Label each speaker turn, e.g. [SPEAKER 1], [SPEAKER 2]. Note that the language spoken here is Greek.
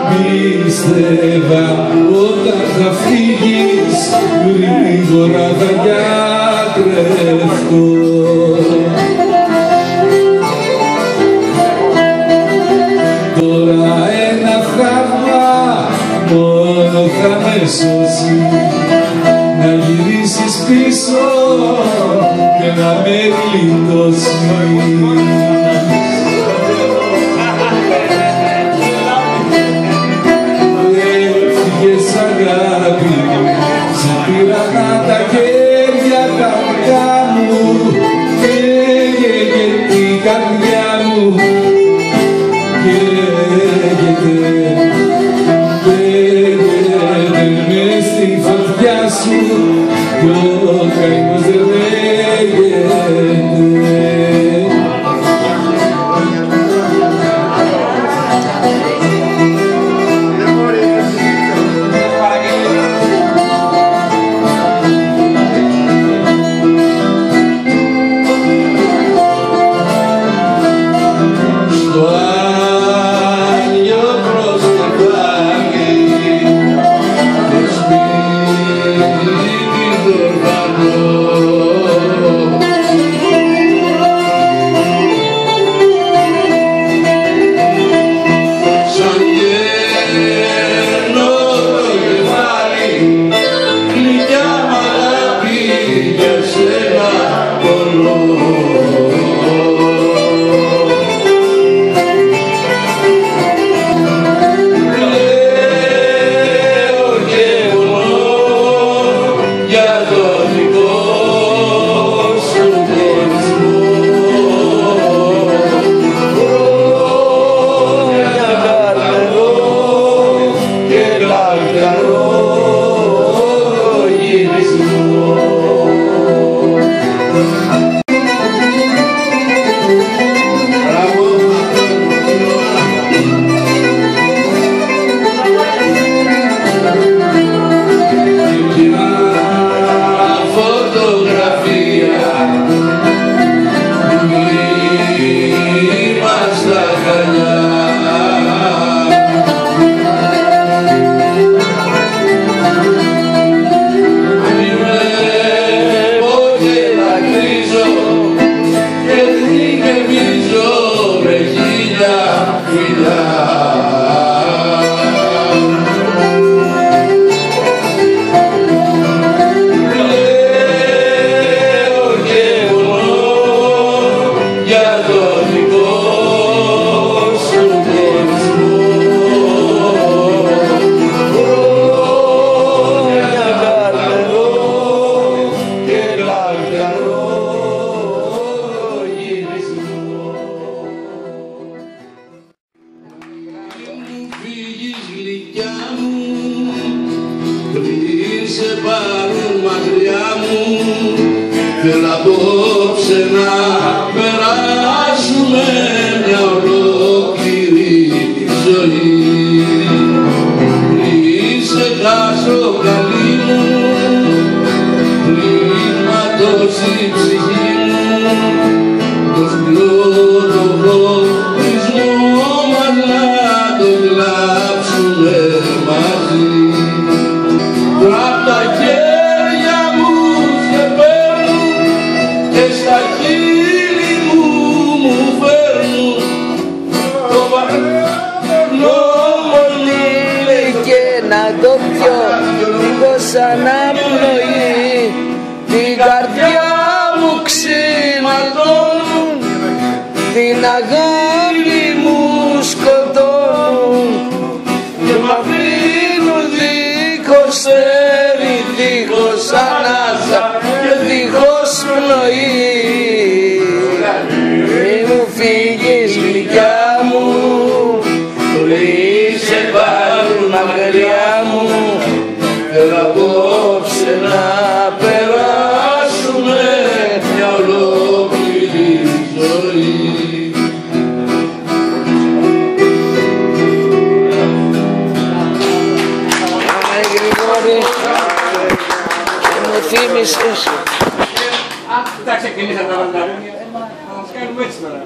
[SPEAKER 1] Πίστευα όταν θα φύγεις γρήγορα θα γιατρευτώ. Τώρα ένα θαύμα μόνο θα με σώσει, να γυρίσεις πίσω και να με γλιτώσεις. Σε πήραν τα χέρια τα δικά μου, καίγεται η καρδιά μου, καίγεται μες στη φωτιά σου κι ο καημός δεν λέγεται.
[SPEAKER 2] σε πάρουν μακριά μου, θέλω απόψε να περάσουμε μια ολόκληρη ζωή. Πριν σε χάσω καλή μου, πριν ματώσει η ψυχή μου, το σκληρό το χωρισμό μας να το κλάψουμε μαζί. Απ' τα χέρια μου σε παίρνουν και στα χείλη μου φέρνουν το βαρνό μολύβι
[SPEAKER 3] και να το πιω λίγο σαν απνοή. Την καρδιά μου ξυματώνουν, την αγάπη μου σκοτώνουν και μ' αφήνουν δίχως χέρι, δίχως ανάσα και δίχως πνοή. Μη μου φύγεις γλυκιά μου, πριν σε πάρουν μακριά μου, θέλω απόψε να περάσουμε
[SPEAKER 2] μια ολόκληρη ζωή.
[SPEAKER 3] Μου θύμισες.
[SPEAKER 4] Τα ξεκινήσατε τα βανταρίνια, θα μας κάνουμε έτσι τώρα.